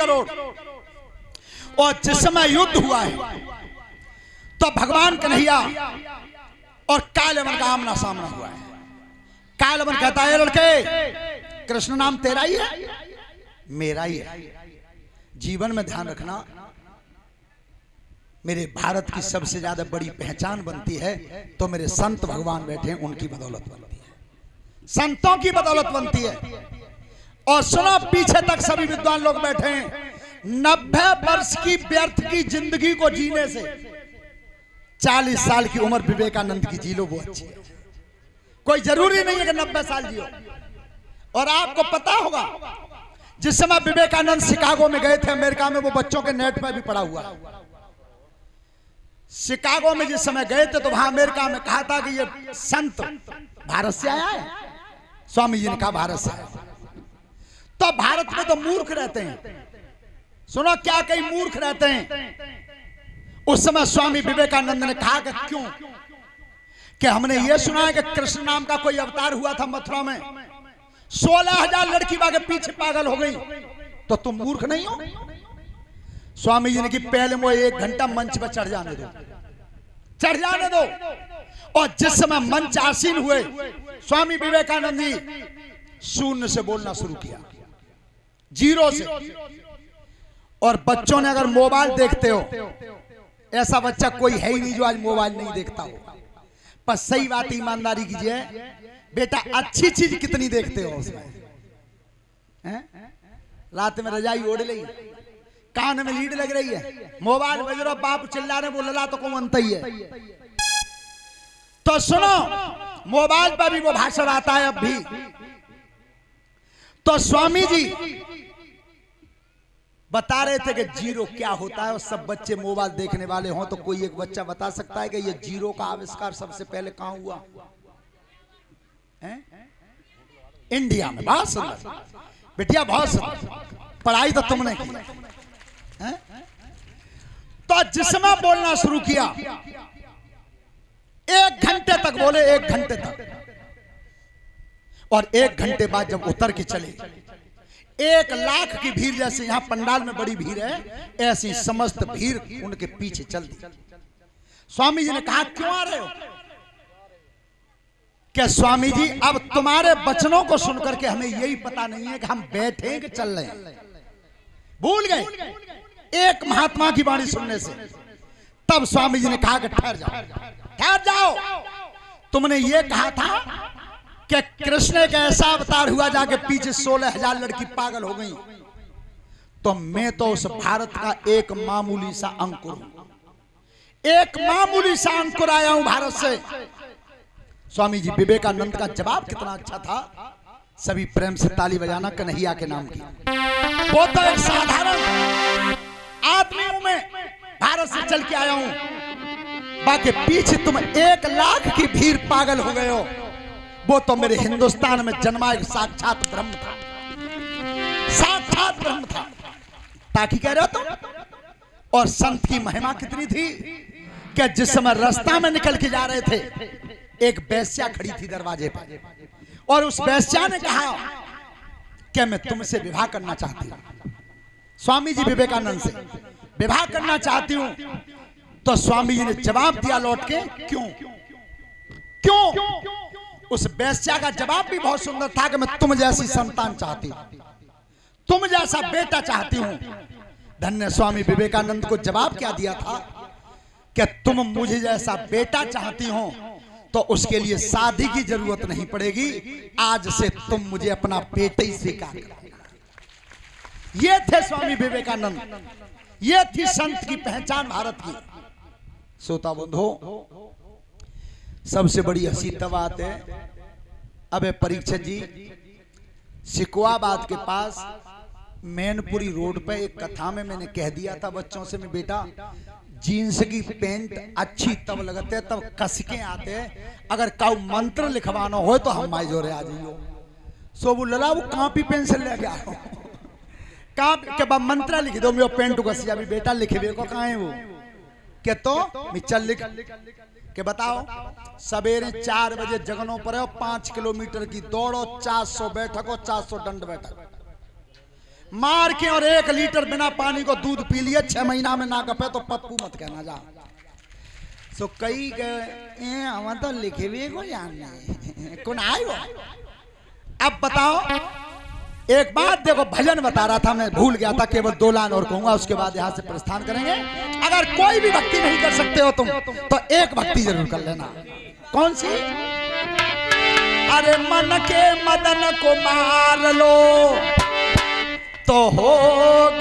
करोड़। और जिस समय युद्ध हुआ है तो भगवान कन्हैया और कालवन का आमना सामना हुआ है। कालवन कहता है लड़के, कृष्ण नाम तेरा ही है, मेरा ही है। जीवन में ध्यान रखना, मेरे भारत की सबसे ज्यादा बड़ी पहचान बनती है तो मेरे संत भगवान बैठे हैं, उनकी बदौलत बनती है, संतों की बदौलत बनती है। और सुनो, पीछे तक सभी विद्वान लोग बैठे हैं। 90 वर्ष की व्यर्थ की जिंदगी को जीने से 40 साल की उम्र विवेकानंद की जी लो, वो अच्छी है। कोई जरूरी नहीं है कि 90 साल जियो। और आपको पता होगा, जिस समय विवेकानंद शिकागो में गए थे अमेरिका में, वो बच्चों के नेट पर भी पड़ा हुआ है। शिकागो में जिस समय गए थे तो वहां अमेरिका में कहा था कि ये संत भारत से आया है। स्वामी जी ने कहा भारत से आया। तो भारत में तो मूर्ख रहते हैं। सुनो, क्या कई मूर्ख रहते हैं। उस समय स्वामी विवेकानंद ने कहा कि क्यों, कि हमने ये सुना है कि कृष्ण नाम का कोई अवतार हुआ था मथुरा में, 16,000 लड़की के पीछे पागल हो गई, तो तुम मूर्ख नहीं हो। स्वामी जी ने कि पहले वो 1 घंटा मंच पर चढ़ जाने दो, चढ़ जाने दो। और जिस समय मंच आसीन हुए, स्वामी विवेकानंद जी शून्य से बोलना शुरू किया, जीरो से। और बच्चों ने, अगर मोबाइल देखते हो, ऐसा बच्चा कोई है ही नहीं जो आज मोबाइल नहीं देखता हो। पर सही बात ईमानदारी कीजिए, बेटा अच्छी चीज कितनी देखते हो उसमें, हैं? रात में रजाई ओढ़ ली, कान में लीड लग रही है, मोबाइल बज रहा, बाप चिल्ला रहे, वो लला तो कौन अंत ही है। तो सुनो, मोबाइल पर भी वो भाषण आता है अब भी। तो स्वामी जी बता रहे थे कि जीरो क्या होता है। और सब बच्चे मोबाइल देखने वाले हों तो कोई एक बच्चा बता सकता है कि ये जीरो का आविष्कार सबसे पहले कहां हुआ है? इंडिया में। बहुत सुंदर बिटिया, बहुत सुंदर, पढ़ाई तो तुमने की है? तो जिसमें बोलना शुरू किया, 1 घंटे तक बोले, 1 घंटे तक। और 1 घंटे बाद जब उतर के चले, 1 लाख की भीड़, जैसे यहां पंडाल में बड़ी भीड़ है, ऐसी समस्त भीड़ उनके पीछे चल दी। स्वामी जी ने कहा क्यों आ रहे हो? क्या स्वामी जी, अब तुम्हारे वचनों को सुनकर के हमें यही पता नहीं है कि हम बैठे कि चल रहे हैं। भूल गए एक महात्मा की वाणी सुनने से। तब स्वामी जी ने कहा कि ठहर जाओ, ठहर जाओ। तुमने ये कहा था कि कृष्ण एक ऐसा अवतार हुआ जाके पीछे 16,000 लड़की पागल हो गई। तो मैं तो उस भारत का एक मामूली सा अंकुर हूं, एक मामूली सा अंकुर आया हूं भारत से। स्वामी जी विवेकानंद का जवाब कितना अच्छा था। सभी प्रेम से ताली बजाना कन्हैया के नाम की। वो तो एक साधारण आदमी हूं मैं, भारत से चल के आया हूं, बाकी पीछे तुम 1 लाख की भीड़ पागल हो गए हो। वो तो मेरे हिंदुस्तान में जन्मा एक साक्षात ब्रह्म था, साक्षात ब्रह्म था। ताकि कह रहे हो तुम। और संत की महिमा कितनी थी कि जिस समय रास्ता में निकल के जा रहे थे, एक वेश्या खड़ी थी दरवाजे पर, और उस वेश्या ने कहा कि मैं तुमसे विवाह करना चाहती हूं। स्वामी जी विवेकानंद से विवाह करना चाहती हूं। तो स्वामी जी ने जवाब दिया लौट के, क्यों? क्यों? उस वेश्या का जवाब भी बहुत सुंदर था कि मैं तुम जैसी संतान चाहती हूं, तुम जैसा बेटा चाहती हूं। धन्य स्वामी विवेकानंद को जवाब क्या दिया था कि तुम मुझे जैसा बेटा चाहती हो तो उसके लिए शादी की जरूरत नहीं पड़ेगी, आज से तुम मुझे अपना बेटा ही स्वीकार करो। ये थे स्वामी विवेकानंद, ये थी संत की पहचान भारत की। श्रोता बंधु, सबसे बड़ी हंसी तब आते हैं, अबे परीक्षित जी सिकुआबाद के पास मैनपुरी रोड पे एक कथा में मैंने कह दिया था बच्चों से, मैं बेटा जीन्स की पैंट अच्छी तब लगते तब कसके आते, अगर काउ मंत्र लिखवाना हो तो हम माई जोरे आ जाइयो। सो वो लला वो कॉपी पेंसिल ले गया के बाद मंत्र लिख दो, मैं पेंट कसिया भी बेटा लिखे को कहाँ है वो के तो मिचल लिख के बताओ। सवेरे 4 बजे जगनों पर 5 किलोमीटर की दौड़ो, 400 बैठक हो, 400 दंड बैठक। मार के और 1 लीटर बिना पानी को दूध पी लिए, 6 महीना में ना कपे तो पप्पू मत कहना जा। सो कई हम तो लिखे हुए को जानने कौन आयो। अब बताओ एक बात देखो, भजन बता रहा था, मैं भूल गया था, केवल 2 लाइन और कहूंगा, उसके बाद यहां से प्रस्थान करेंगे। अगर कोई भी भक्ति नहीं कर सकते हो तुम तो एक भक्ति जरूर कर लेना। कौन सी? अरे मन के मदन को मार लो तो हो